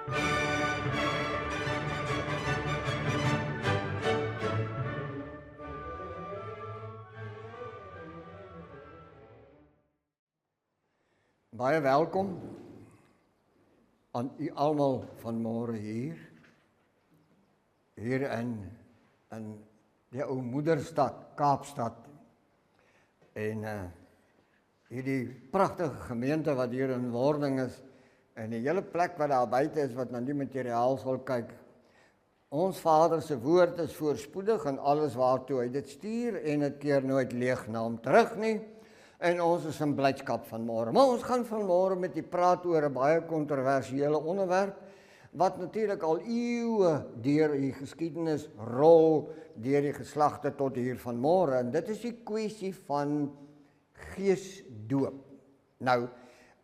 Baie welkom aan u almal vanmôre hier in die ou moederstad Kaapstad en hierdie pragtige gemeente wat hier in wording is en die hele plek wat daar buite is wat na die materiaal sal kyk. Ons Vader se woord is voorspoedig in alles waartoe hy dit stuur en dit keer nooit leeg na hom terug nie. En ons is in blydskap vanmôre. Maar ons gaan vanmôre met u praat oor 'n baie kontroversiële onderwerp wat natuurlik al eeue deur die geskiedenis rol deur die geslagte tot hier vanmôre. En dit is die kwessie van geesdoop. Nou,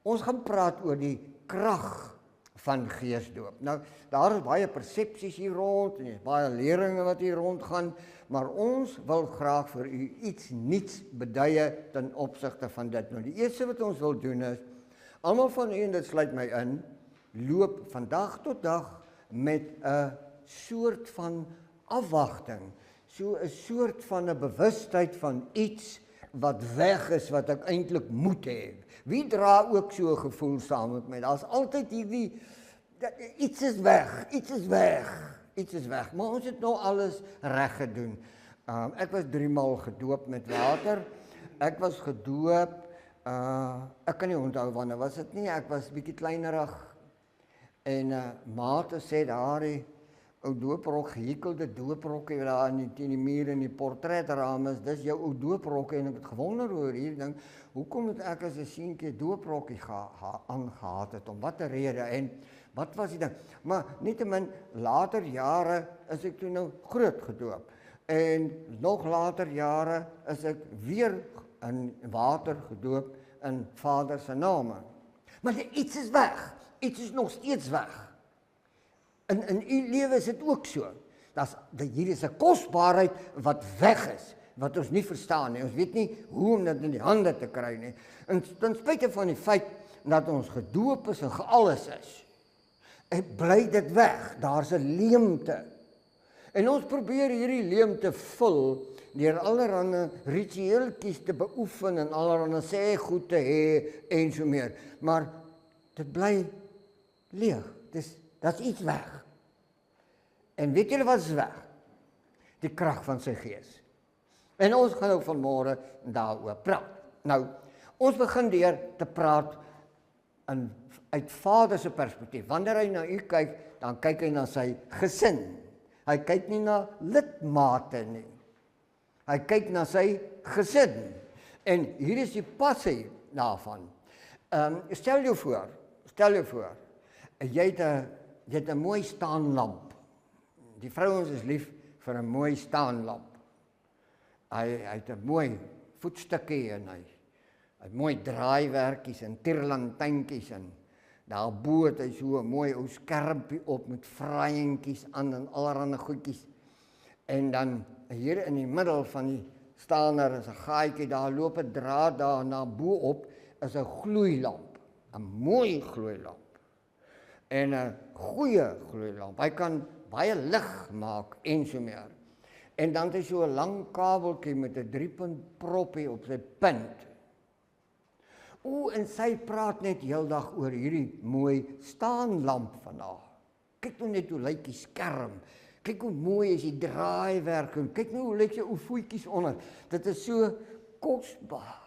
ons gaan praat oor die krag van geesdoop. Nou, daar is baie persepsies hier rond en baie leringe wat hier rondgaan. Maar ons wil graag vir u iets nuuts beduie ten opsigte van dit. Nou die eerste wat ons wil doen is, almal van u en dit sluit my in, loop van dag tot dag met 'n soort van afwagting. So 'n soort van 'n bewustheid van iets wat weg is wat ek eintlik moet hê. Wie dra ook so 'n gevoel saam met my? Daar's altyd hierdie iets is weg, iets is weg, maar ons het nou alles reg gedoen. Ek was 3 maal gedoop met water. Ek was gedoop, ek kan nie onthou wanneer was dit nie, ek was bietjie kleinerig. En Mate sê daardie ou dooprok, gehekelde dooprokke wat daar in die muur in die portretraam is, dis jou ou dooprokke en ek het gewonder oor hierdie ding, hoekom het ek as 'n seentjie dooprokkie aangehaat het, om watter rede en wat was die ding? Maar nietemin, later jare is ek toe nou groot gedoop. En nog later jare is ek weer in water gedoop in Vader se naam. Maar iets is weg. Iets is nog steeds weg. In u lewe is dit ook so. Hier is 'n kosbaarheid wat weg is, wat ons nie verstaan nie. Ons weet nie hoe om dit in die hande te kry nie. En ten spyte van die feit dat ons gedoop is en gealles is, bly dit weg. Daar's 'n leemte. En ons probeer hierdie leemte vul deur allerlei ritueeltjies te beoefen en allerlei sê goed te hê en so meer. Maar dit bly leeg. Daar's iets weg. En weet julle wat is weg? Die krag van sy gees. En ons gaan nou vanmôre daaroor praat. Nou, ons begin deur te praat uit Vader se perspektief. Wanneer hy na u kyk, dan kyk hy na sy gesin. Hy kyk nie na lidmate nie. Hy kyk na sy gesin. En hier is die passie daarvan. Stel jou voor, jy het 'n mooi staanlamp. Die vrouens is lief vir 'n mooi staanlamp. Hy het 'n mooi voetstukkie en hy het mooi draaiwerkies en tierlantynkies en daar bo het hy so 'n mooi ou skermpie op met vraaientjies aan en allerlei goedjies. En dan hier in die middel van die staaner is 'n gaatjie, daar loop 'n draad daar na bo op is 'n gloeilamp, 'n mooi gloeilamp. En 'n goeie gloeilamp. Hy kan baie lig maak en so meer. En dan het hy so 'n lang kabeltjie met 'n 3-punt proppie op sy punt. En sy praat net heeldag oor hierdie mooi staanlamp van haar. Kyk nou net hoe lyk die skerm. Kyk hoe mooi is die draaiwerk en kyk nou hoe lyk sy ou voetjies onder. Dit is so kosbaar.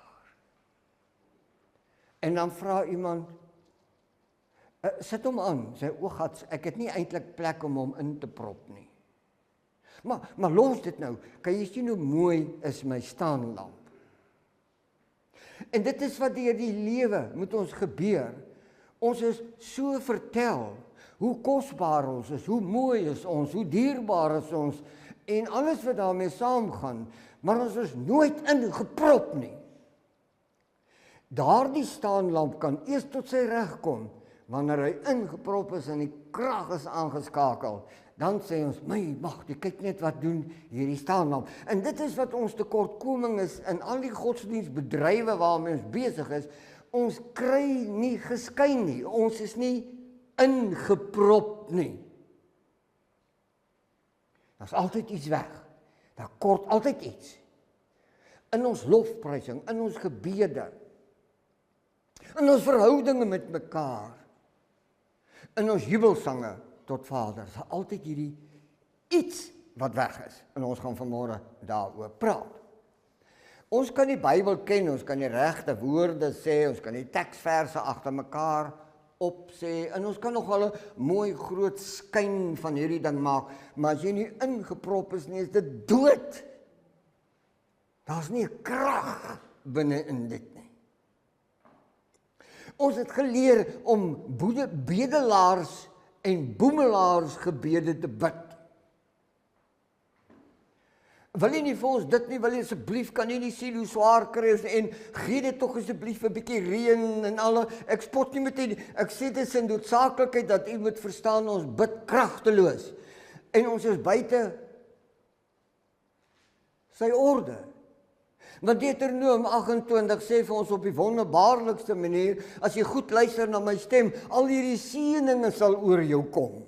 En dan vra iemand, sit hom aan, sy ooggats, ek het nie eintlik plek om hom in te prop nie. Maar los dit nou, kan jy sien hoe mooi is my staanlamp? En dit is wat deur die lewe moet ons gebeur. Ons is so vertel hoe kosbaar ons is, hoe mooi is ons, hoe dierbaar is ons en alles wat daarmee saamgaan, maar ons is nooit ingeprop nie. Daardie staanlamp kan eers tot sy reg kom wanneer hy ingeprop is en die krag is aangeskakel. Dan sê ons, my magtig, kyk net wat doen hierdie staanlamp. En dit is wat ons tekortkoming is in al die godsdienstbedrywe waarmee ons besig is. Ons kry nie geskyn nie. Ons is nie ingeprop nie. Daar's altyd iets weg. Daar kort altyd iets. In ons lofprysing, in ons gebede, in ons verhoudinge met mekaar, in ons jubelsange tot Vader, is daar altyd hierdie iets wat weg is. En ons gaan vanmôre daaroor praat. Ons kan die Bybel ken, ons kan die regte woorde sê, ons kan die teksverse agter mekaar opsê, en ons kan nog al 'n mooi groot skyn van hierdie ding maak, maar as jy nie ingeprop is nie, is dit dood. Daar's nie 'n krag binne in dit nie. Ons het geleer om bedelaars en boemelaars gebede te bid. Wil jy nie vir ons dit nie, wil jy asseblief, kan jy nie sien hoe swaar kry ons, en gee dit tog asseblief 'n bietjie reën en alle, ek spot nie met dit, ek sê dit is 'n noodsaaklikheid dat u moet verstaan, ons bid kragteloos, en ons is buite sy orde. Want Deuteronomium 28 sê vir ons op die wonderbaarlikste manier, as jy goed luister na my stem, al hierdie seëninge sal oor jou kom.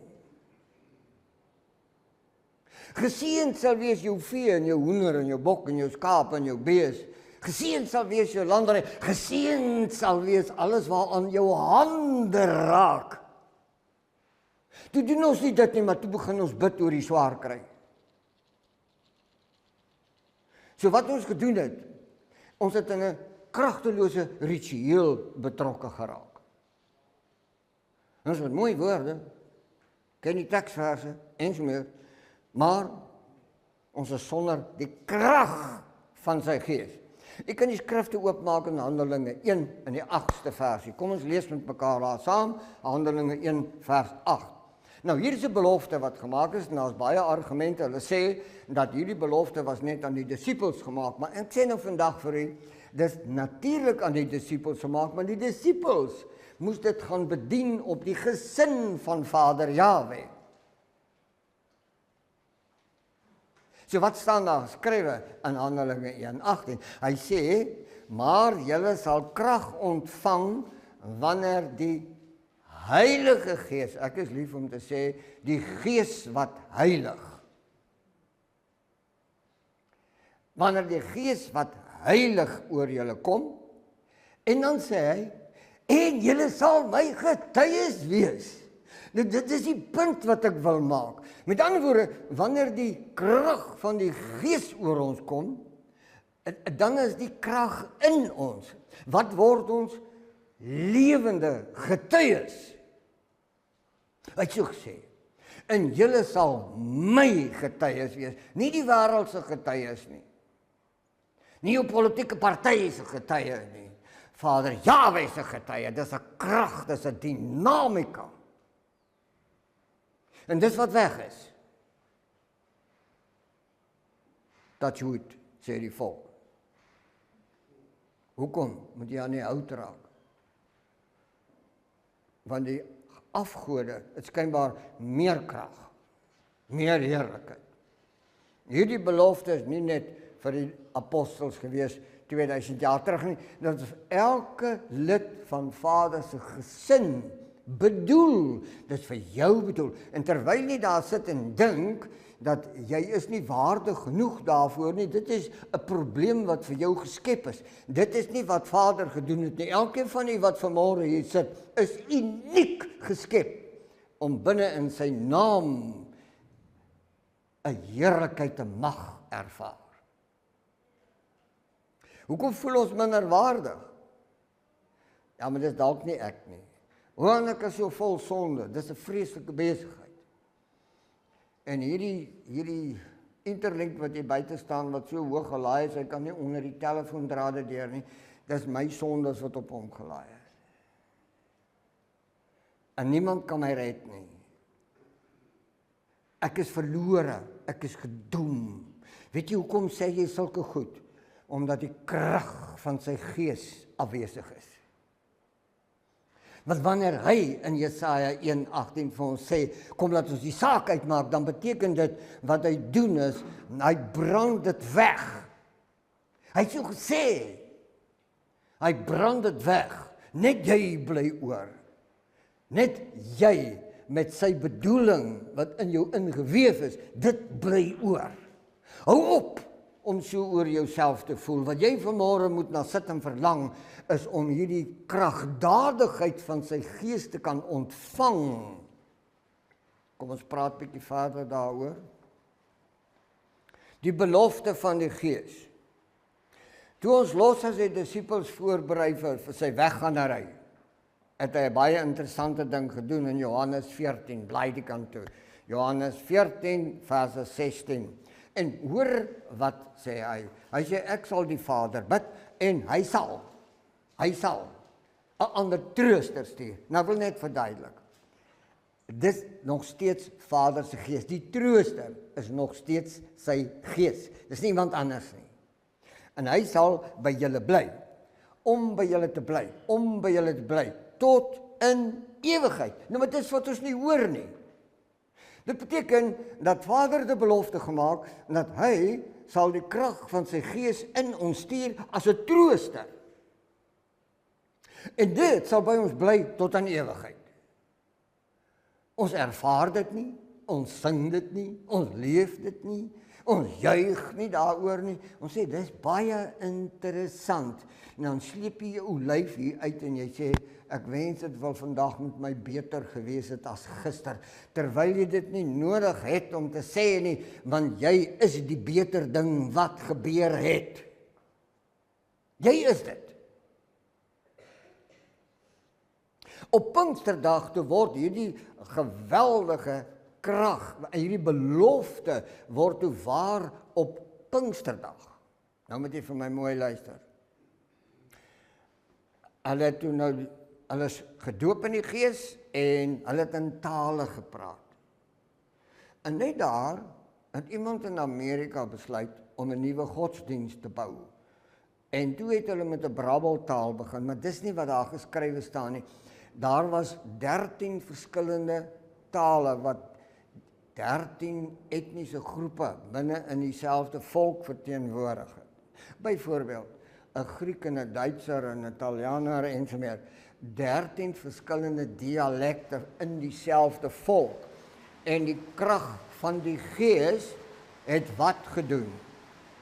Geseënd sal wees jou vee en jou hoender en jou bok en jou skaap en jou bees. Geseënd sal wees jou landery. Geseënd sal wees alles waaraan jou hande raak. Toe doen ons nie dit nie, maar toe begin ons bid oor die swaar kry. So wat ons gedoen het, ons het in 'n kragtelose ritueel betrokke geraak. Ons het mooi woorde, ken die teksverse en so meer, maar ons is sonder die krag van sy gees. Ek kan die skrifte oopmaak in Handelinge 1 in die 8ste versie. Kom ons lees met mekaar daar saam, Handelinge 1 vers 8. Nou hier is 'n belofte wat gemaak is, en daar's baie argumente. Hulle sê dat hierdie belofte was net aan die disippels gemaak, maar ek sê nou vandag vir u, dis natuurlik aan die disippels gemaak, maar die disippels moes dit gaan bedien op die gesin van Vader Jahwe. So wat staan daar geskrywe in Handelinge 1:18? Hy sê, maar julle sal krag ontvang wanneer die Heilige Gees, ek is lief om te sê, die Gees wat heilig. Wanneer die Gees wat heilig oor julle kom, en dan sê hy, en julle sal my getuies wees. Nou, dit is die punt wat ek wil maak. Met ander woorde, wanneer die krag van die Gees oor ons kom, dan is die krag in ons. Wat word ons? Lewende getuies. Hy het so gesê, en julle sal my getuies wees, nie die wêreldse getuies nie. Nie jou politieke partye se getuie nie. Vader Jahwe se getuie, dis 'n krag, dis 'n dinamika. En dis wat weg is. Dat goed, sê die volk. Hoekom moet jy aan die hout raak? Want die afgode, het skynbaar meer krag, meer heerlikheid. Hierdie belofte is nie net vir die apostels gewees 2000 jaar terug nie, dit is elke lid van Vader se gesin bedoel, dit is vir jou bedoel. En terwyl jy daar sit en dink dat jy is nie waardig genoeg daarvoor nie, dit is 'n probleem wat vir jou geskep is. Dit is nie wat Vader gedoen het nie. Elkeen van u wat vanmôre hier sit, is uniek geskep om binne in sy naam 'n heerlikheid en mag ervaar. Hoekom voel ons minderwaardig? Ja, maar dit is dalk nie ek nie. Want ek is so vol sonde, dis 'n vreeslike besigheid. En hierdie interlink wat hier buite staan, wat so hoog gelaai is, hy kan nie onder die telefoondrade deur nie, dis my sondes wat op hom gelaai is. En niemand kan my red nie. Ek is verlore, ek is gedoem. Weet jy hoekom sê jy sulke goed? Omdat die krag van sy gees afwesig is. Want wanneer hy in Jesaja 1:18 vir ons sê, kom laat ons die saak uitmaak, dan beteken dit, wat hy doen is, hy brand dit weg. Hy het so gesê, hy brand dit weg, net jy bly oor. Net jy met sy bedoeling wat in jou ingeweef is, dit bly oor. Hou op om so oor jouself te voel. Wat jy vanmôre moet na sit en verlang, is om hierdie kragdadigheid van sy gees te kan ontvang. Kom ons praat bietjie verder daaroor. Die belofte van die gees. Toe ons los as die disippels voorberei vir sy weggaandery, het hy 'n baie interessante ding gedoen in Johannes 14, blaai die kant toe. Johannes 14 verse 16. En hoor wat sê hy. Hy sê ek sal die Vader bid en hy sal 'n ander trooster stuur. Nou wil net verduidelik. Dis nog steeds Vader se gees. Die trooster is nog steeds sy gees. Dis nie iemand anders nie. En hy sal by julle bly, om by julle te bly, tot in ewigheid. Nou, maar dit is wat ons nie hoor nie. Dit beteken dat Vader die belofte gemaak, en dat hy sal die krag van sy gees in ons stuur as 'n trooster. En dit sal by ons bly tot aan ewigheid. Ons ervaar dit nie, ons sing dit nie, ons leef dit nie, ons juig nie daaroor nie. Ons sê, dis baie interessant. En dan sleep jy jou lyf hier uit en jy sê, ek wens dit wel vandag met my beter gewees het as gister. Terwyl jy dit nie nodig het om te sê nie, want jy is die beter ding wat gebeur het. Jy is dit. Op Pinksterdag toe word hierdie geweldige krag, hierdie belofte word toe waar op Pinksterdag. Nou moet jy vir my mooi luister. Hulle het toe nou, hulle is gedoop in die gees en hulle het in tale gepraat. En net daar het iemand in Amerika besluit om 'n nuwe godsdienst te bou. En toe het hulle met 'n brabbeltaal begin, maar dis nie wat daar geskrywe staan nie. Daar was 13 verskillende tale wat 13 etniese groepe binne in dieselfde volk verteenwoordig het. Byvoorbeeld, 'n Griek en 'n Duitser en 'n Italianer en so meer. 13 verskillende dialekte in dieselfde volk. En die krag van die gees het wat gedoen?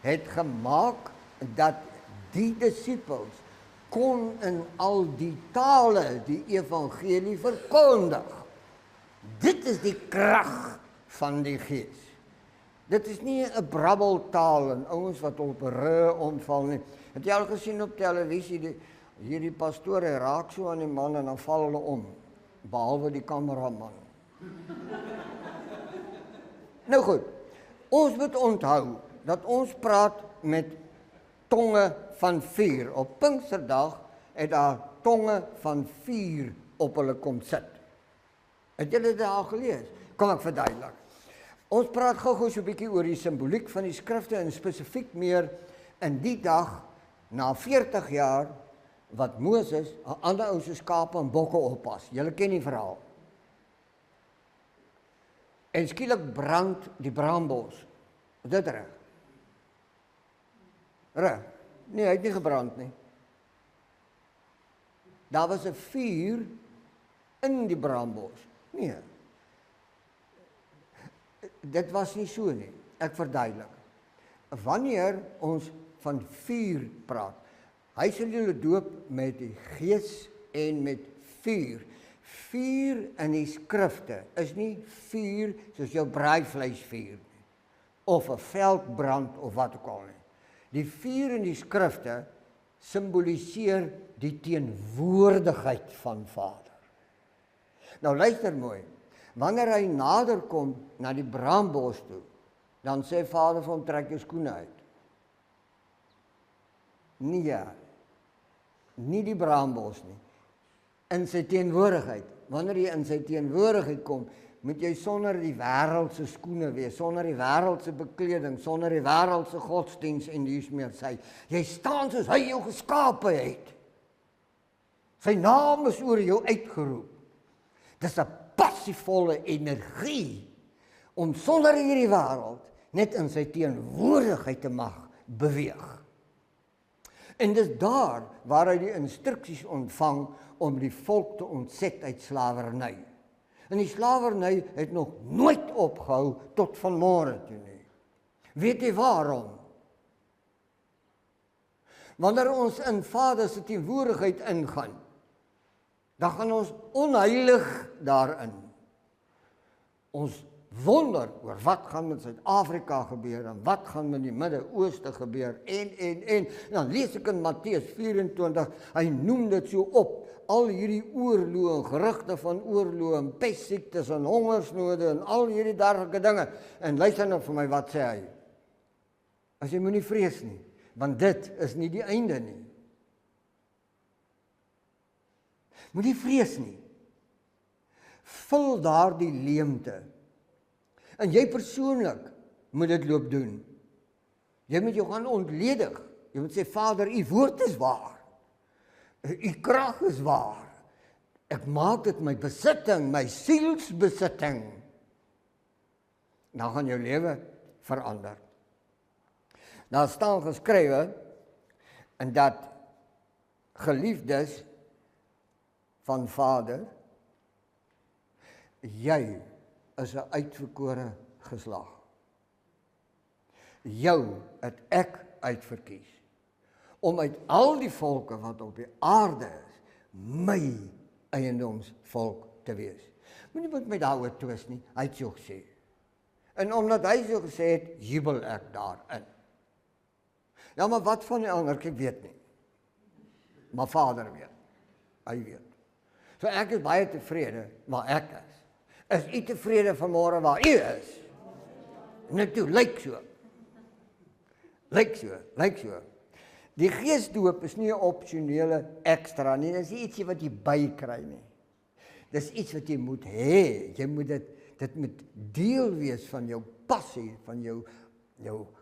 Het gemaak dat die disippels kon in al die tale die evangelie verkondig. Dit is die krag van die gees. Dit is nie 'n brabbeltaal en ouens wat op omval nie. Het jy al gesien op televisie, hierdie pastore raak so aan die man en dan val hulle om, behalwe die kameraman. Nou goed, ons moet onthou dat ons praat met tonge van vuur. Op Pinksterdag het daar tonge van vuur op hulle kom sit. Het julle dit al gelees? Kom ek verduidelik. Ons praat gou-gou so 'n bietjie oor die simboliek van die skrifte en spesifiek meer in die dag na 40 jaar wat Moses 'n ander ou se skape en bokke oppas. Julle ken die verhaal. En skielik brand die braambos. Is dit reg? Reg. Nee, hy het nie gebrand nie. Daar was 'n vuur in die braambos. Nee. Dit was nie so nie. Ek verduidelik. Wanneer ons van vuur praat, hy sal julle doop met die gees en met vuur. Vuur in die skrifte is nie vuur soos jou braaivleisvuur nie, of 'n veldbrand of wat ook al nie. Die vuur in die skrifte simboliseer die teenwoordigheid van Vader. Nou luister mooi. Wanneer hy nader kom na die braambos toe, dan sê Vader vir hom, trek jou skoene uit. Nee, nie die braambos nie. In sy teenwoordigheid. Wanneer jy in sy teenwoordigheid kom, moet jy sonder die wêreldse skoene wees, sonder die wêreldse bekleding, sonder die wêreldse godsdiens en dies meer sê. Jy staan soos hy jou geskape het. Sy naam is oor jou uitgeroep. Dis 'n passievolle energie om sonder hierdie wêreld net in sy teenwoordigheid te mag beweeg. En dis daar waar hy die instruksies ontvang om die volk te ontset uit slawerny. En die slawerny het nog nooit opgehou tot vanmôre toe nie. Weet jy waarom? Wanneer ons in Vader se teenwoordigheid ingaan, dan gaan ons onheilig daarin. Ons wonder oor wat gaan met Suid-Afrika gebeur en wat gaan met die Midde-Ooste gebeur en dan lees ek in Matteus 24, hy noem dit so op, al hierdie oorloë en gerugte van oorloë en pestsiektes en hongersnode en al hierdie dergelike dinge. En luister nou vir my, wat sê hy? As jy moenie vrees nie, want dit is nie die einde nie. Moenie vrees nie. Vul daardie leemte. En jy persoonlik moet dit loop doen. Jy moet jou gaan ontledig. Jy moet sê, Vader, u woord is waar. U krag is waar. Ek maak dit my besitting, my sielsbesitting. Dan gaan jou lewe verander. Daar staan geskrywe, en dat geliefdes van Vader, jy is 'n uitverkore geslag. Jou het ek uitverkies, om uit al die volke wat op die aarde is, my eiendomsvolk te wees. Moenie met my daaroor twis nie, hy het so gesê. En omdat hy so gesê het, jubel ek daarin. Ja, maar wat van die ander, ek weet nie. Maar Vader weet, hy weet. So ek is baie tevrede waar ek is. Is u tevrede vanmôre waar u is? Net toe, lyk so. Lyk so. Die geesdoop is nie 'n opsionele ekstra nie, dis nie ietsie wat jy bykry nie. Dis iets wat jy moet hê. Jy moet dit moet deel wees van jou passie, van jou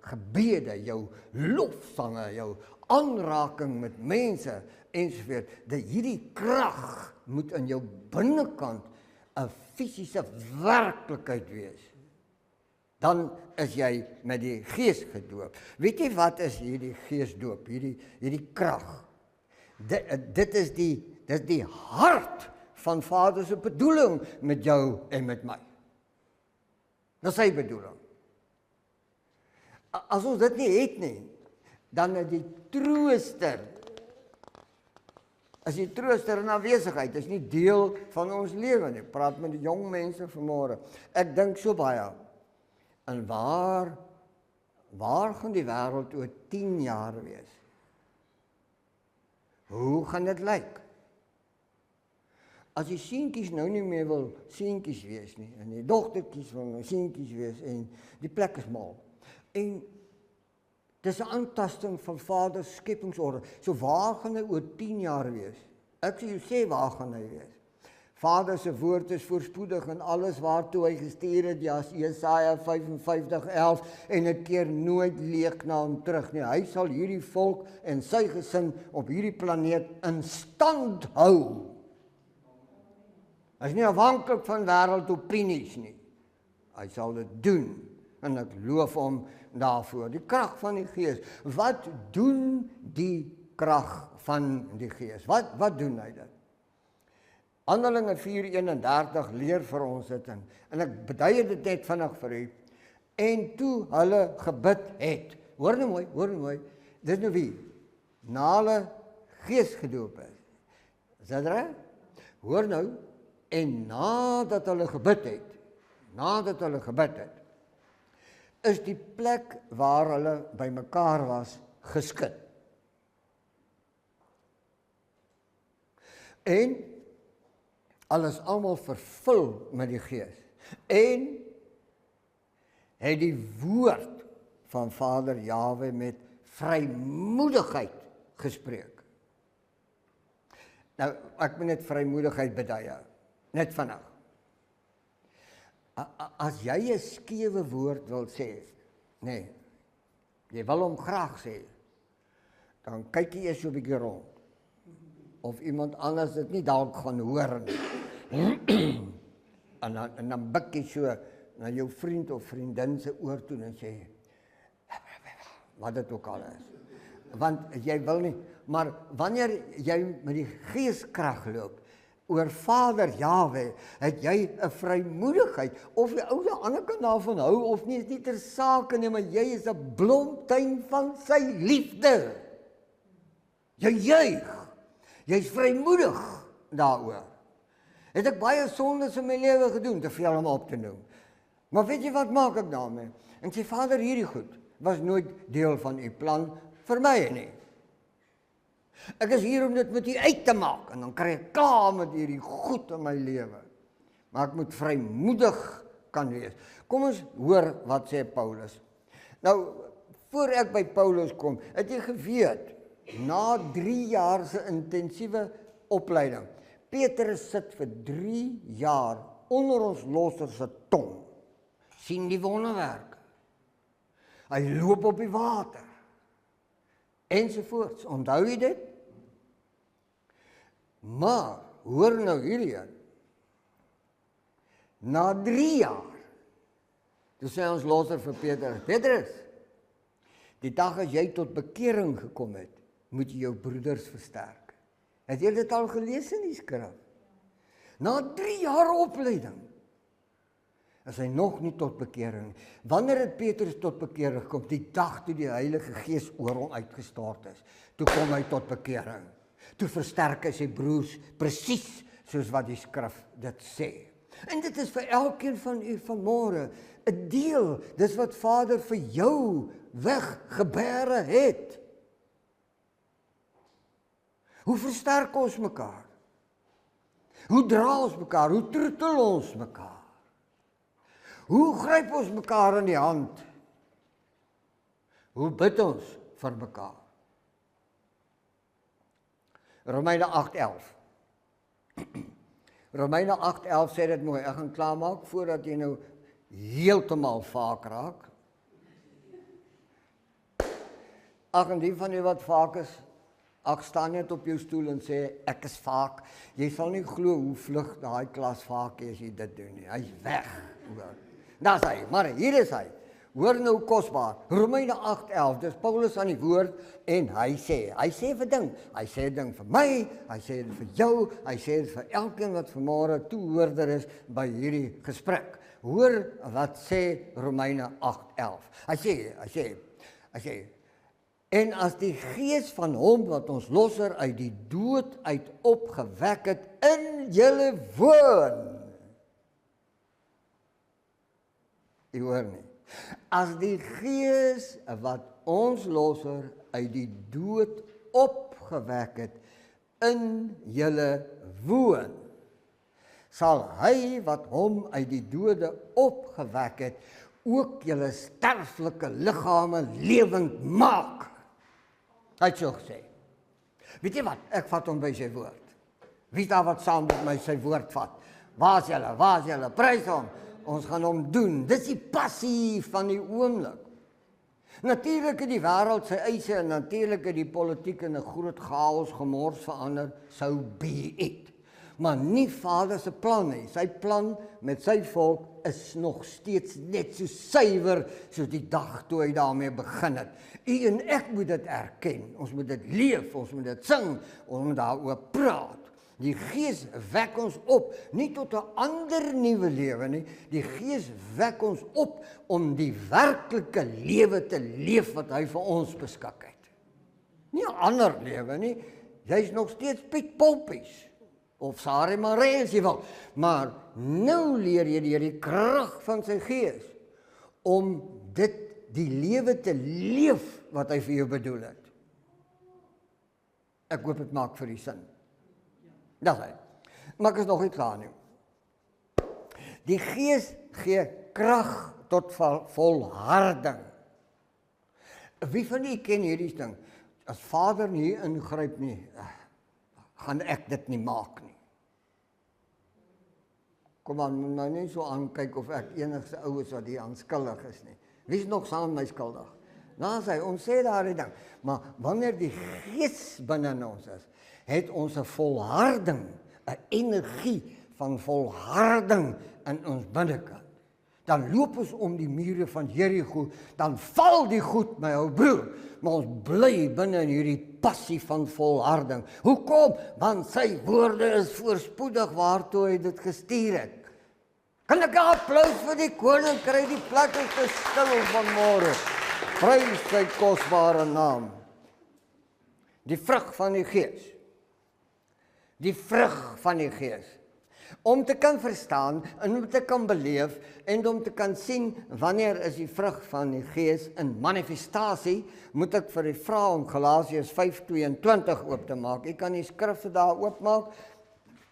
gebede, jou lofsange, jou aanraking met mense ensovoorts. Dat hierdie krag moet in jou binnekant 'n fisiese werklikheid wees. Dan is jy met die Gees gedoop. Weet jy wat is hierdie geesdoop, hierdie krag? Dit is die hart van Vader se bedoeling met jou en met my. Dis sy bedoeling. As ons dit nie het nie, dan is die trooster in afwesigheid, is nie deel van ons lewe nie. Praat met die jong mense vanmôre. Ek dink so baie. En waar gaan die wêreld oor 10 jaar wees? Hoe gaan dit lyk? As die seentjies nou nie meer wil seentjies wees nie, en die dogtertjies wil nou seentjies wees, en die plek is mal. En dis 'n aantasting van Vader se skepingsorde. So waar gaan hy oor 10 jaar wees? Ek sê, jy sê waar gaan hy wees? Vader se woord is voorspoedig in alles waartoe hy gestuur het, ja, Jesaja 55:11, en dit keer nooit leeg na hom terug nie. Hy sal hierdie volk en sy gesin op hierdie planeet in stand hou. Hy is nie afhanklik van wêreldopinies nie. Hy sal dit doen, en ek loof hom daarvoor. Die krag van die Gees. Wat doen die krag van die Gees? Wat doen hy dit? Handelinge 4:31 leer vir ons dit en ek beduie dit net vinnig vir u. En toe hulle gebid het. Hoor nou mooi. Dis nou wie? Na hulle Gees gedoop is. Is dit reg? Hoor nou, en nadat hulle gebid het, is die plek waar hulle bymekaar was geskit. En alles almal vervul met die Gees. En het die woord van Vader Jahwe met vrymoedigheid gespreek. Nou, ek moet net vrymoedigheid beduie, net vinnig. As jy 'n skewe woord wil sê, nee, jy wil hom graag sê, dan kyk jy eers so 'n bietjie rond. Of iemand anders dit nie dalk gaan hoor nie. en dan buk jy so na jou vriend of vriendin se oor toe en sê, wat dit ook al is. want jy wil nie, maar wanneer jy met die geeskrag loop, oor Vader Jahwe, het jy 'n vrymoedigheid, of jy ou die ander kan daarvan hou, of nie, is nie ter sake nie, maar jy is 'n blomtuin van sy liefde. Jy juig, jy's vrymoedig daaroor. Het ek baie sondes in my lewe gedoen, te veel om op te noem. Maar weet jy wat maak ek daarmee? En sê, Vader, hierdie goed was nooit deel van u plan vir my nie. Ek is hier om dit met u uit te maak, en dan kry ek klaar met hierdie goed in my lewe. Maar ek moet vrymoedig kan wees. Kom ons hoor wat sê Paulus. Nou, voor ek by Paulus kom, het jy geweet, na 3 jaar se intensiewe opleiding, Petrus sit vir 3 jaar onder ons losser se tong, sien die wonderwerke. Hy loop op die water, ensovoorts. Onthou jy dit? Maar, hoor nou hierdie een. Na 3 jaar, toe sê ons losser vir Petrus, Petrus, die dag as jy tot bekering gekom het, moet jy jou broeders versterk. Het jy dit al gelees in die skrif? Na 3 jaar opleiding, is hy nog nie tot bekering. Wanneer het Petrus tot bekering gekom? Die dag toe die Heilige Gees oor hom uitgestort is. Toe kom hy tot bekering. Toe versterk hy sy broers, presies soos wat die skrif dit sê. En dit is vir elkeen van u vanmôre 'n deel. Dis wat Vader vir jou weggebere het. Hoe versterk ons mekaar? Hoe dra ons mekaar? Hoe troetel ons mekaar? Hoe gryp ons mekaar in die hand? Hoe bid ons vir mekaar? Romeine 8:11. Romeine 8:11 sê dit mooi. Ek gaan klaarmaak voordat jy nou heeltemal vaak raak. Ag, en die van u wat vaak is, ek staan net op jou stoel en sê, ek is vaak. Jy sal nie glo hoe vlug daai klas vaak is as jy dit doen nie. Hy's weg. Daar is hy, maar hier is hy. Hoor nou kosbaar. Romeine 8:11, dis Paulus aan die woord en hy sê vir ding. Hy sê ding vir my, hy sê dit vir jou, hy sê dit vir elkeen wat vanmôre toehoorder is by hierdie gesprek. Hoor wat sê Romeine 8:11. Hy sê, en as die gees van hom wat ons losser uit die dood uit opgewek het in julle woon. Jy hoor nie. As die gees wat ons losser uit die dood opgewek het in julle woon, sal hy wat hom uit die dode opgewek het, ook julle sterflike liggame lewend maak. Hy het so gesê. Weet jy wat? Ek vat hom by sy woord. Wie daar wat saam met my sy woord vat? Waar is julle? Prys hom. Ons gaan hom doen. Dis die passie van die oomblik. Natuurlik het die wêreld sy eise en natuurlik het die politiek in 'n groot chaos gemors verander, so be it. Maar nie Vader se plan nie. Sy plan met sy volk is nog steeds net so suiwer soos die dag toe hy daarmee begin het. U en ek moet dit erken. Ons moet dit leef, ons moet dit sing, ons moet daaroor praat. Die Gees wek ons op, nie tot 'n ander nuwe lewe nie. Die Gees wek ons op om die werklike lewe te leef wat hy vir ons beskik het. Nie 'n ander lewe nie. Jy's nog steeds Piet Polpies of Sarah Maree as jy wil. Maar nou leer jy deur die krag van sy Gees om die lewe te leef wat hy vir jou bedoel het. Ek hoop dit maak vir die sin. Dat hy. Maar ek is nog nie klaar nie. Die Gees gee krag tot volharding. Wie van julle ken hierdie ding? As Vader nie ingryp nie, gaan ek dit nie maak nie. Kom aan, moet my nie so aankyk of ek enigste ou is wat hier aan skuldig is nie. Wie is nog saam met my skuldig? Nou sê ons sê daardie ding, maar wanneer die Gees binne ons is, het ons 'n volharding, 'n energie van volharding in ons binnekant. Dan loop ons om die mure van Jericho, dan val die goed, my ou broer, maar ons bly binne in hierdie passie van volharding. Hoekom? Want sy woorde is voorspoedig waartoe hy dit gestuur het. Kan ek 'n applaus vir die koning kry? Die plek is te stil vanmôre. Prys sy kosbare naam. Die vrug van die Gees. Die vrug van die Gees. Om te kan verstaan en om te kan beleef en om te kan sien wanneer is die vrug van die Gees in manifestasie, moet ek vir u vra om Galasiërs 5:22 oop te maak. U kan die skrifte daar oopmaak.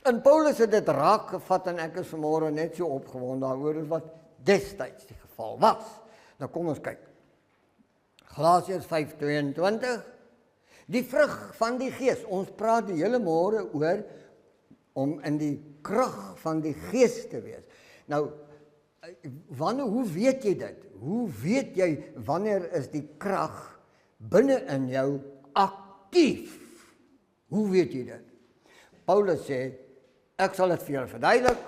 En Paulus het dit raak gevat en ek is vanmôre net so opgewonde daaroor as wat destyds die geval was. Nou kom ons kyk. Galasiërs 5:22. Die vrug van die Gees. Ons praat die hele môre oor om in die krag van die Gees te wees. Nou, hoe weet jy dit? Hoe weet jy wanneer is die krag binne in jou aktief? Hoe weet jy dit? Paulus sê, ek sal dit vir julle verduidelik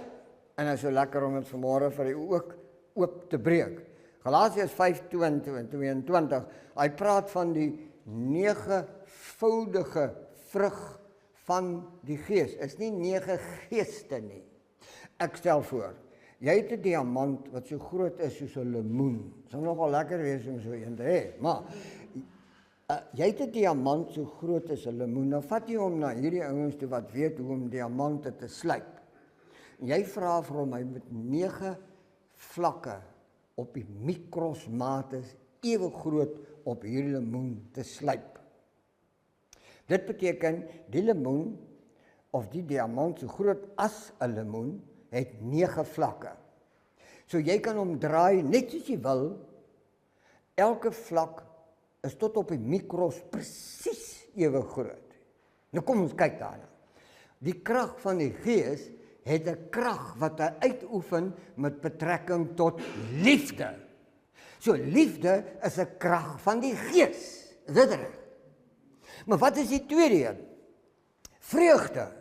en dit is so lekker om dit vanmôre vir u ook oop te breek. Galasiërs 5:22, hy praat van die 9voudige vrug van die Gees. Is nie 9 geeste nie. Ek stel voor, jy het 'n diamant wat so groot is soos 'n lemoen. Dit sal nogal lekker wees om so een te hê, maar jy het 'n diamant so groot as 'n lemoen. Nou vat jy hom na hierdie ouens toe wat weet hoe om diamante te slyp. Jy vra vir hom, hy met 9 vlakke op die mikrosmate ewe groot op hierdie lemoen te slyp. Dit beteken die lemoen of die diamant so groot as 'n lemoen het 9 vlakke. So jy kan hom draai net soos jy wil. Elke vlak is tot op die mikros presies ewe groot. Nou kom ons kyk daarna. Die krag van die Gees het 'n krag wat hy uitoefen met betrekking tot liefde. So liefde is 'n krag van die Gees. Is dit reg? Maar wat is die tweede een? Vreugde.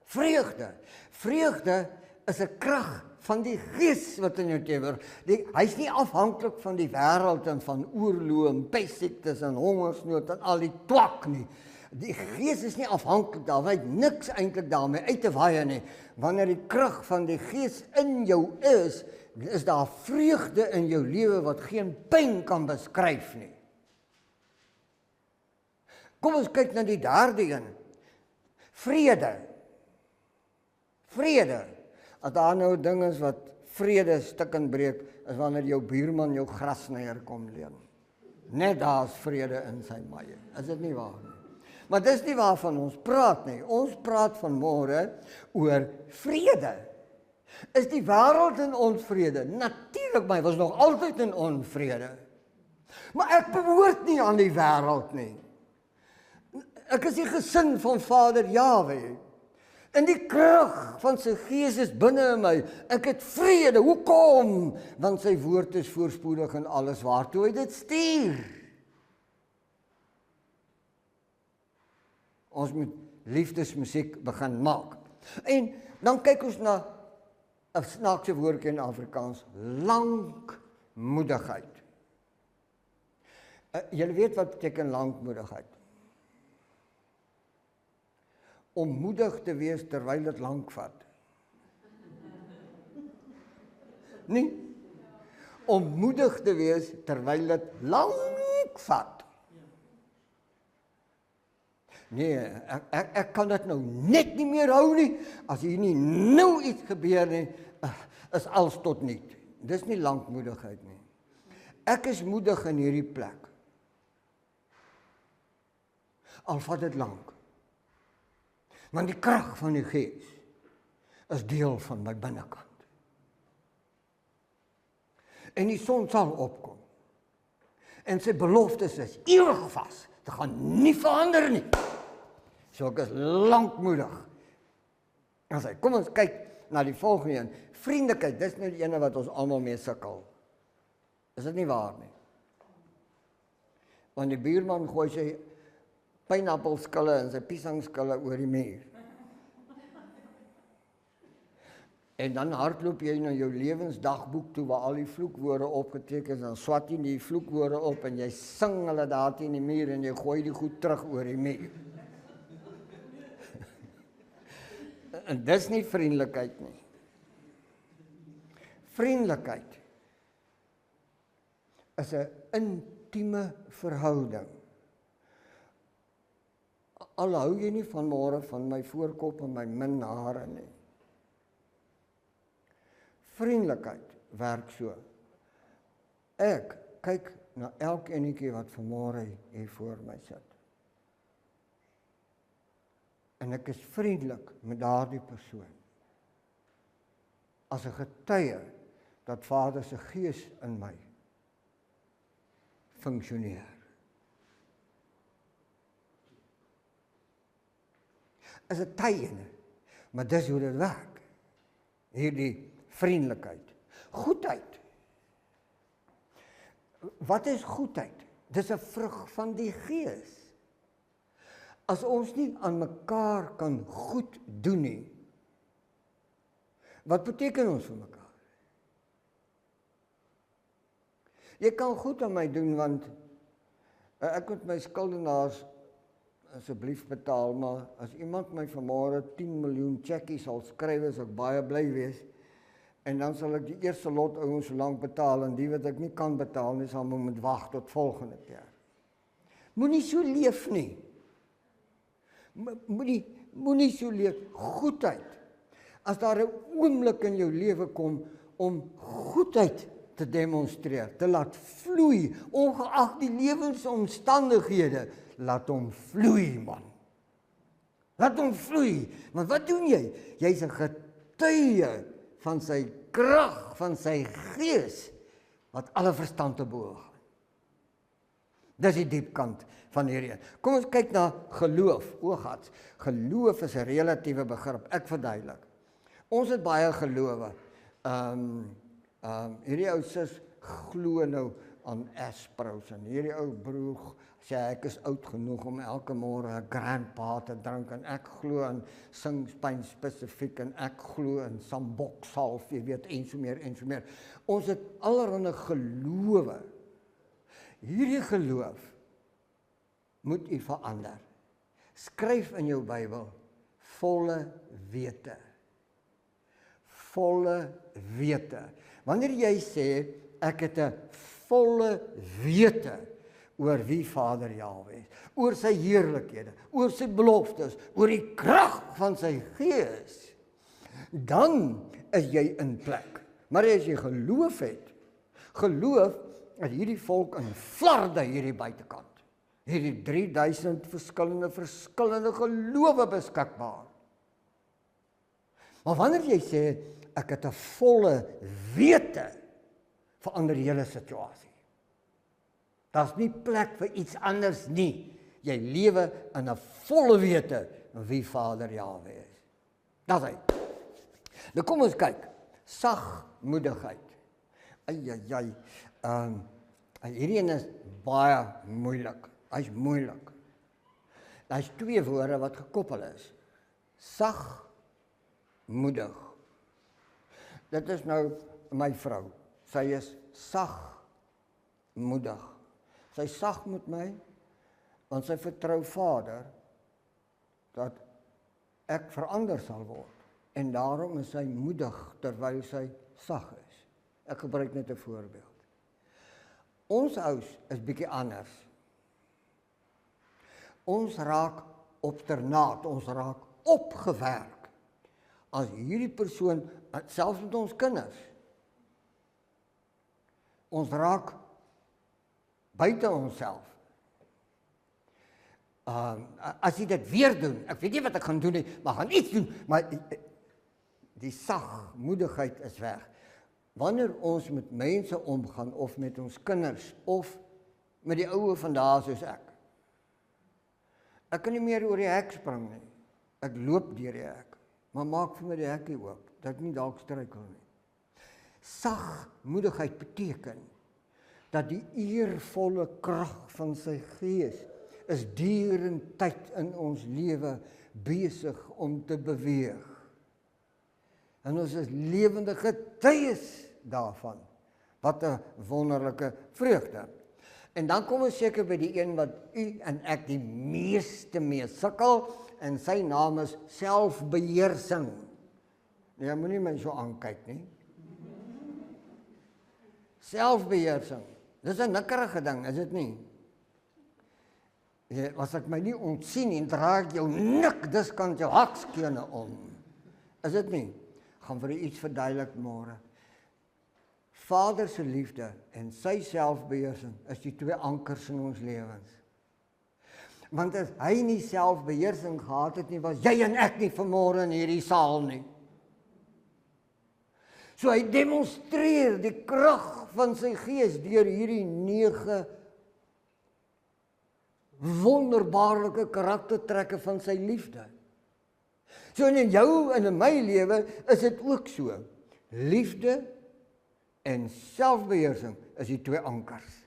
Vreugde. Vreugde is 'n krag van die Gees wat in jou tewer. Hy's nie afhanklik van die wêreld en van oorloë en pestsiektes en hongersnood en al die twak nie. Die Gees is nie afhanklik daarvan, hy het niks eintlik daarmee uit te waai nie. Wanneer die krag van die Gees in jou is daar vreugde in jou lewe wat geen pyn kan beskryf nie. Kom ons kyk na die derde een. Vrede. Vrede. As daar nou ding is wat vrede stik en breek, is wanneer jou buurman jou grasnyer kom leen. Net daar is vrede in sy maie. Is dit nie waar nie? Maar dis nie waarvan ons praat nie. Ons praat vanmôre oor vrede. Is die wêreld in onvrede? Natuurlik, maar was nog altyd in onvrede. Maar ek behoort nie aan die wêreld nie. Ek is die gesin van Vader Jahwe. En die krag van sy Gees is binne in my. Ek het vrede. Hoekom? Want sy woord is voorspoedig in alles waartoe hy dit stuur. Ons moet liefdesmusiek begin maak. En dan kyk ons na 'n snaakse woordjie in Afrikaans, lankmoedigheid. Julle weet wat beteken lankmoedigheid? Om moedig te wees terwyl dit lank vat. Nie? Om moedig te wees terwyl dit lank vat. Nee, ek kan dit nou net nie meer hou nie. As hier nie nou iets gebeur nie, is alles tot niet. Dis nie lankmoedigheid nie. Ek is moedig in hierdie plek. Al vat dit lank. Want die krag van die Gees is deel van my binnekant. En die son sal opkom. En sy beloftes is ewig vas. Dit gaan nie verander nie. So ek is lankmoedig. Kom ons kyk na die volgende een. Vriendelikheid, dis nou die ene wat ons almal mee sukkel. Is dit nie waar nie? Want die buurman gooi sy pineappelskille en sy piesangskille oor die muur. En dan hardloop jy na jou lewensdagboek toe waar al die vloekwoorde opgeteken is, dan swat jy die vloekwoorde op en jy sing hulle daar teen die muur en jy gooi die goed terug oor die muur. En dis nie vriendelikheid nie. Vriendelikheid is 'n intieme verhouding. Al hou jy nie vanmôre van my voorkop en my min hare nie. Vriendelikheid werk so. Ek kyk na elke enetjie wat vanmôre hier voor my sit. En ek is vriendelik met daardie persoon. As 'n getuie dat Vader se Gees in my funksioneer. Is 'n teken, maar dis hoe dit werk. Hierdie vriendelikheid. Goedheid. Wat is goedheid? Dis 'n vrug van die Gees. As ons nie aan mekaar kan goed doen nie, wat beteken ons vir mekaar? Jy kan goed aan my doen, want ek moet my skuldenaars asseblief betaal, maar as iemand my vanmôre 10 miljoen checkies sal skryf, sal ek baie bly wees, en dan sal ek die eerste lot ouens so lank betaal, en die wat ek nie kan betaal nie, sal moet wag tot volgende keer. Moenie so leef nie. Moenie so leef. Goedheid. As daar 'n oomblik in jou lewe kom om goedheid te demonstreer, te laat vloei, ongeag die lewensomstandighede, laat hom vloei, man. Laat hom vloei. Want wat doen jy? Jy's 'n getuie van sy krag, van sy Gees, wat alle verstand te bowe gaan. Dis die diep kant van hierdie. Kom ons kyk na geloof. Gats. Geloof is 'n relatiewe begrip. Ek verduidelik. Ons het baie gelowe. Hierdie ou sis glo nou aan Aspros, en hierdie ou broer sê ek is oud genoeg om elke môre 'n grandpa te drink, en ek glo in singspyn spesifiek, en ek glo in sambok salf, jy weet, en so meer. Ons het allerlei gelowe. Hierdie geloof moet u verander. Skryf in jou Bybel volle wete. Volle wete. Wanneer jy sê ek het 'n volle wete oor wie Vader Jahwe is, oor sy heerlikhede, oor sy beloftes, oor die krag van sy Gees, dan is jy in plek. Maar as jy geloof het, geloof dat hierdie volk in flarde hierdie buitekant, hierdie 3000 verskillende gelowe beskikbaar. Maar wanneer jy sê ek het 'n volle wete, verander die hele situasie. Daar's nie plek vir iets anders nie. Jy lewe in 'n volle wete wie Vader Jahwe is. Dis hy. Nou kom ons kyk. Sagmoedigheid. Hierdie een is baie moeilik. Hy's moeilik. Daar's twee woorde wat gekoppel is. Sagmoedig. Dit is nou my vrou. Sy is sagmoedig. Sy sag met my, want sy vertrou Vader dat ek verander sal word. En daarom is sy moedig terwyl sy sag is. Ek gebruik net 'n voorbeeld. Ons huis is bietjie anders. Ons raak obsternaat, ons raak opgewerk as hierdie persoon, selfs met ons kinders. Ons raak buite onsself. As jy dit weer doen, ek weet nie wat ek gaan doen nie, maar gaan iets doen, maar die sagmoedigheid is weg. Wanneer ons met mense omgaan, of met ons kinders, of met die ouwe van daar soos ek kan nie meer oor die hek spring nie. Ek loop deur die hek, maar maak vir my die hekkie oop, dat ek nie dalk struikel nie. Sagmoedigheid beteken dat die eervolle krag van sy Gees is deurentyd in ons lewe besig om te beweeg. En ons is lewende getuies daarvan. Wat 'n wonderlike vreugde. En dan kom ons seker by die een wat u en ek die meeste mee sukkel, en sy naam is selfbeheersing. Nee, moenie my so aankyk nie. Selfbeheersing. Dis 'n nikkerige ding, is dit nie? As ek my nie ontsien en dra ek jou nik, dis kan jou hakskene om. Is dit nie? Gaan vir u iets verduidelik môre. Vader se liefde en sy selfbeheersing is die twee ankers in ons lewens. Want as hy nie selfbeheersing gehad het nie, was jy en ek nie vanmôre in hierdie saal nie. So hy demonstreer die krag van sy gees deur hierdie 9 wonderbaarlike karaktertrekke van sy liefde. So in jou en in my lewe is dit ook so. Liefde en selfbeheersing is die twee ankers.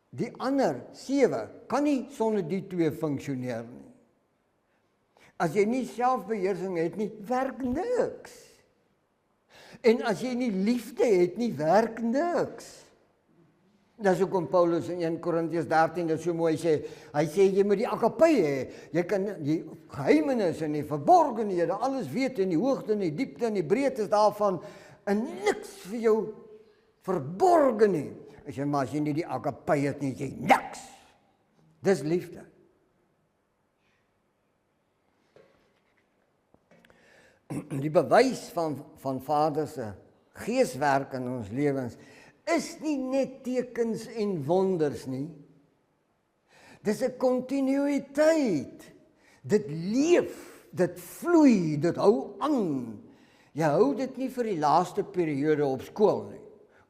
Die ander 7 kan nie sonder die twee funksioneer nie. As jy nie selfbeheersing het nie, werk niks. En as jy nie liefde het nie, werk niks. Dis hoekom Paulus in 1 Korintiërs 13 dit so mooi sê. Hy sê jy moet die agape hê. Jy kan die geheimenis en die verborgenhede, alles weet in die hoogte en die diepte en die breedte daarvan, en niks vir jou verborgen nie. As jy nie die agape het nie, jy niks. Dis liefde. Die bewys van Vader se geeswerk in ons lewens is nie net tekens en wonders nie. Dis 'n kontinuïteit. Dit leef, dit vloei, dit hou aan. Jy hou dit nie vir die laaste periode op skool nie,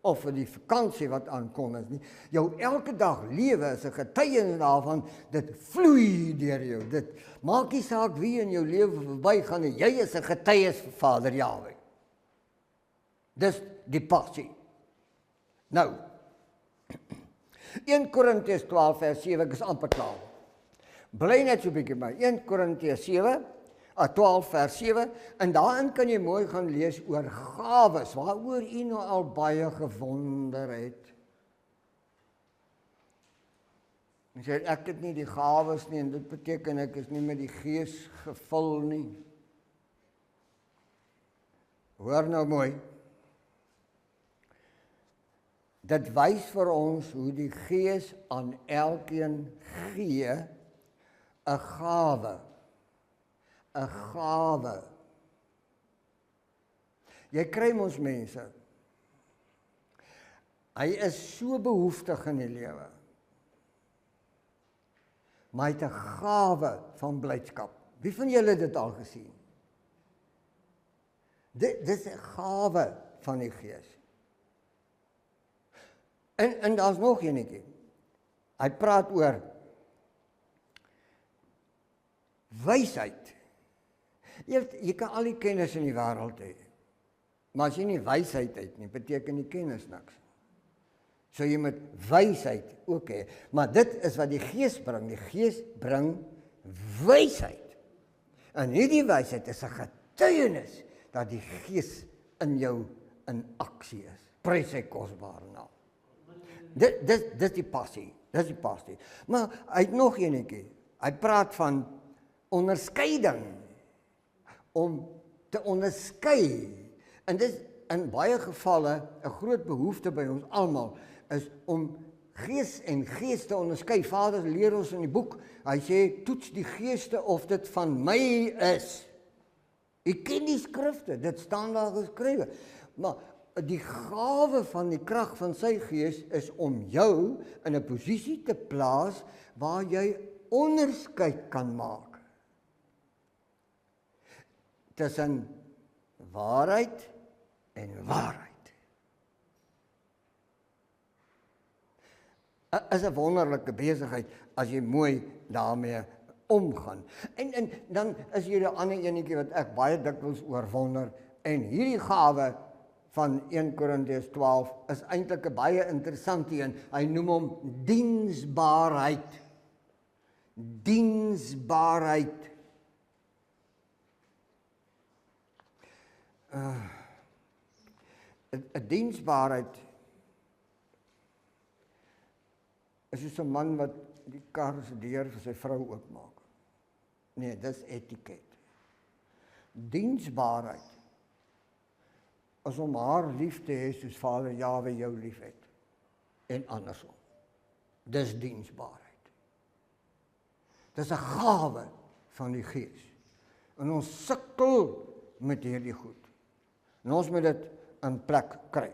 of vir die vakansie wat aankom is nie. Jou elke dag lewe is 'n getuienis daarvan, dit vloei deur jou. Dit maak nie saak wie in jou lewe verbygaan nie, jy is 'n getuienis vir Vader Jahwe. Dis die passie. Nou, 1 Korintiërs 12 vers 7, ek is amper klaar. Bly net so 'n bietjie by 1 Korintiërs 12 vers 7, en daarin kan jy mooi gaan lees oor gawes, waaroor u nou al baie gewonder het. En sê, ek het nie die gawes nie, en dit beteken ek is nie met die gees gevul nie. Hoor nou mooi. Dit wys vir ons hoe die gees aan elkeen gee 'n gawe. 'n gawe. Jy kry ons mense. Hy is so behoeftig in die lewe. Maar hy het 'n gawe van blydskap. Wie van julle het dit al gesien? Dit is 'n gawe van die Gees. En daar's nog eenetjie. Hy praat oor wysheid. Jy kan al die kennis in die wêreld hê. Maar as jy nie wysheid het nie, beteken die kennis niks. So jy moet wysheid ook hê. Maar dit is wat die Gees bring. Die Gees bring wysheid. En hierdie wysheid is 'n getuienis dat die Gees in jou in aksie is. Prys sy kosbare naam. Dis die passie. Dis die passie. Maar hy het nog eenetjie. Hy praat van onderskeiding. Om te onderskei. En dis in baie gevalle 'n groot behoefte by ons almal is om gees en gees te onderskei. Vader leer ons in die boek. Hy sê toets die geeste of dit van my is. Ek ken die skrifte, dit staan daar geskrywe. Maar die gawe van die krag van sy gees is om jou in 'n posisie te plaas waar jy onderskeid kan maak tussen waarheid en waarheid. Is 'n wonderlike besigheid as jy mooi daarmee omgaan. En dan is hier 'n ander enetjie wat ek baie dikwels oor wonder, en hierdie gawe van 1 Korintiërs 12 is eintlik 'n baie interessante een. Hy noem hom diensbaarheid. Diensbaarheid. 'n diensbaarheid is soos 'n man wat die kar se deur vir sy vrou oopmaak. Nee, dis etiket. Diensbaarheid is om haar lief te hê soos Vader Jahwe jou lief het. En andersom. Dis diensbaarheid. Dis 'n gawe van die Gees. En ons sukkel met hierdie goed. En ons moet dit in plek kry.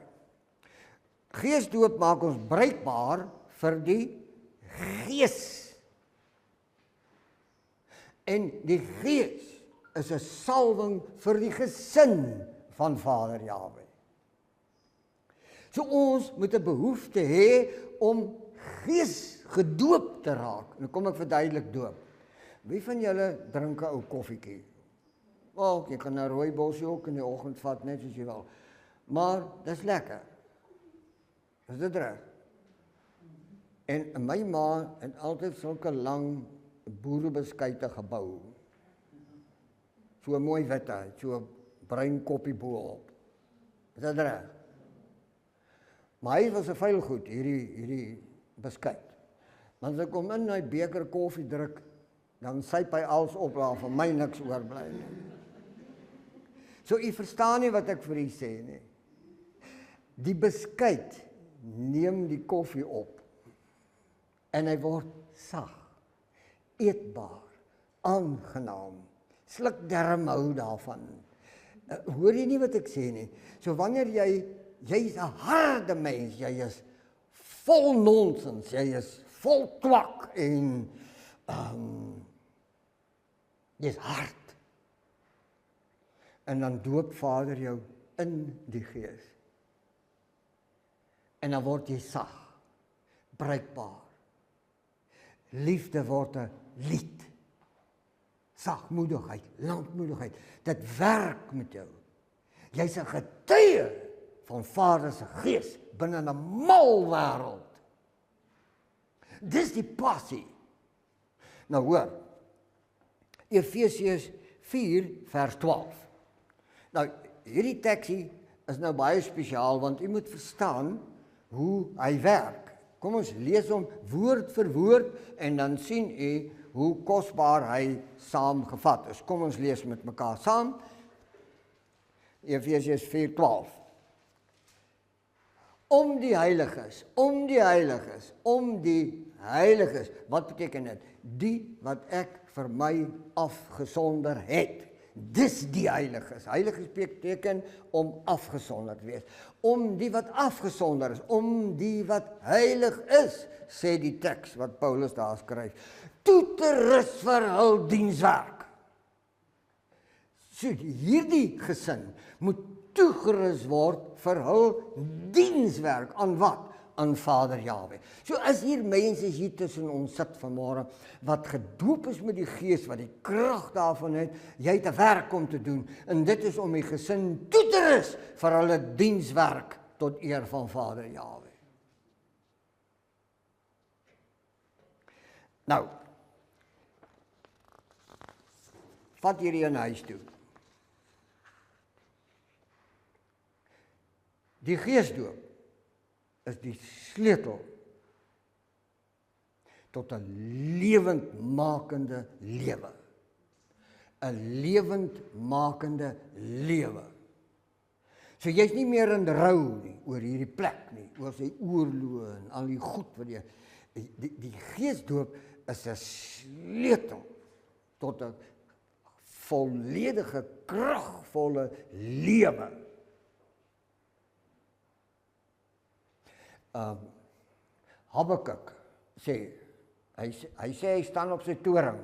Geesdoop maak ons bruikbaar vir die Gees. En die Gees is 'n salwing vir die gesin van Vader Jahwe. So ons moet 'n behoefte hê om Gees gedoop te raak. Nou kom ek verduidelik doop. Wie van julle drink 'n ou koffietjie? Wel, jy kan 'n rooibossie ook in die oggend vat, net soos jy wil. Maar dis lekker. Is dit reg? En my ma het altyd sulke lang boerebeskuite gebou. So 'n mooi witte, so 'n bruin koppie bo-op. Is dit reg? Maar hy was 'n vuil goed, hierdie beskuit. Want as ek hom in 'n beker koffie druk, dan syp hy alles op, daar van my niks oorbly nie. So u verstaan nie wat ek vir u sê nie. Die beskuit neem die koffie op en hy word sag, eetbaar, aangenaam. Sluk darm hou daarvan. Hoor jy nie wat ek sê nie? So wanneer jy's 'n harde mens, jy is vol nonsens, jy is vol twak en jy's hard. En dan doop Vader jou in die Gees. En dan word jy sag, bruikbaar. Liefde word 'n lied. Sagmoedigheid, lankmoedigheid. Dit werk met jou. Jy's 'n getuie van Vader se Gees binne 'n mal wêreld. Dis die passie. Nou hoor. Efesiërs 4 vers 12. Nou, hierdie teksie is nou baie spesiaal want u moet verstaan hoe hy werk. Kom ons lees hom woord vir woord en dan sien u hoe kosbaar hy saamgevat is. Kom ons lees met mekaar saam. Efesiërs 4:12. Om die heiliges, wat beteken dit? Die wat ek vir my afgesonder het. Dis die heiliges. Heiliges beteken om afgesonder te wees. Om die wat afgesonder is, om die wat heilig is, sê die teks wat Paulus daar skryf. Toe te rus vir hul dienswerk. So hierdie gesin moet toegerus word vir hul dienswerk. Aan wat? Aan Vader Jahwe. So as hier mense hier tussen ons sit vanmôre wat gedoop is met die Gees, wat die krag daarvan het, jy het 'n werk om te doen en dit is om die gesin toe te rus vir hulle dienswerk tot eer van Vader Jahwe. Nou, vat hierdie in huis toe. Die Geesdoop is die sleutel tot 'n lewendmakende lewe. 'n Lewendmakende lewe. So jy's nie meer in rou nie oor hierdie plek nie, oor sy oorloë en al die goed wat jy die Geesdoop is 'n sleutel tot 'n volledige kragvolle lewe. Habakuk sê, hy sê hy staan op sy toring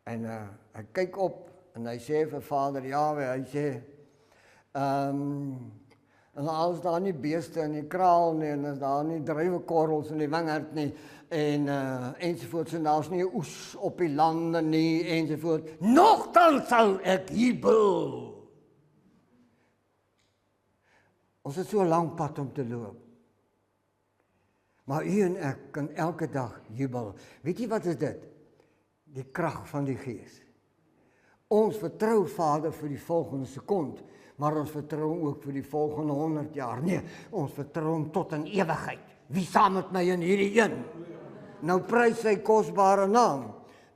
en hy kyk op en hy sê vir Vader Jahwe, hy sê en as daar nie beeste in die kraal nie en as daar nie druiwekorrels in die wingerd nie en ensovoorts en daar's nie oes op die lande nie ensovoorts, nogtans sal ek jubel. Ons het so 'n lang pad om te loop. Maar u en ek kan elke dag jubel. Weet jy wat is dit? Die krag van die Gees. Ons vertrou Vader vir die volgende sekond, maar ons vertrou hom ook vir die volgende 100 jaar. Nee, ons vertrou hom tot in ewigheid. Wie saam met my in hierdie een? Nou prys sy kosbare naam.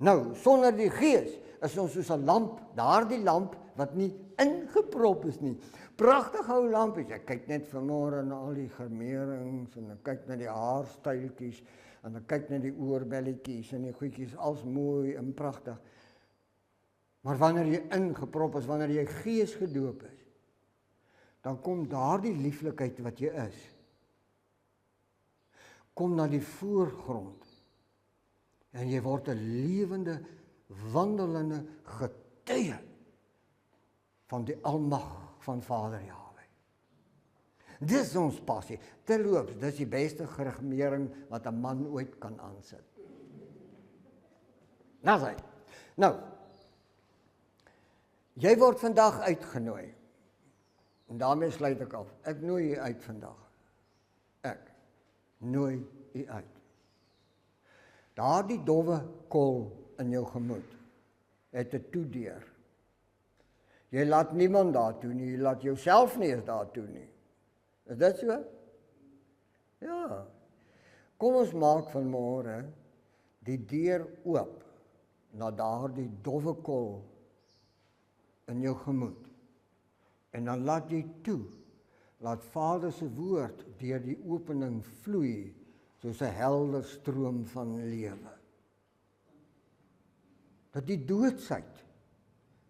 Nou, sonder die Gees is ons soos 'n lamp, daardie lamp wat nie ingeprop is nie. Pragtig ou lampies. Ek kyk net vanmôre na al die gemeerings en ek kyk na die haarstyltjies en ek kyk na die oorbelletjies en die goedjies, als mooi en pragtig. Maar wanneer jy ingeprop is, wanneer jy Gees gedoop is, dan kom daardie lieflikheid wat jy is, kom na die voorgrond en jy word 'n lewende, wandelende getuie van die almag van Vader Jahwe. Dis ons passie. Terloops, dis die beste geregmering wat 'n man ooit kan aansit. Nou, jy word vandag uitgenooi. En daarmee sluit ek af. Ek nooi u uit vandag. Ek nooi u uit. Daardie dowwe kol in jou gemoed het 'n toedeur. Jy laat niemand daartoe nie, jy laat jouself nie eens daartoe nie. Is dit so? Ja. Kom ons maak vanmôre die deur oop na daardie dowwe kol in jou gemoed. En dan laat jy toe, laat Vader se woord deur die opening vloei, soos 'n helder stroom van lewe. Dat die doodsheid,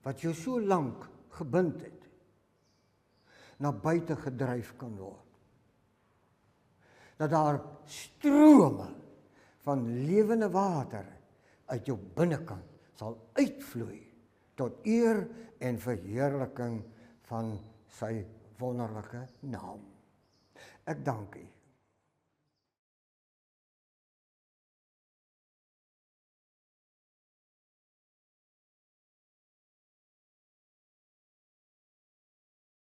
wat jou so lank gebind het, na buite gedryf kan word. Dat daar strome van lewende water uit jou binnekant sal uitvloei tot eer en verheerliking van sy wonderlike naam. Ek dank U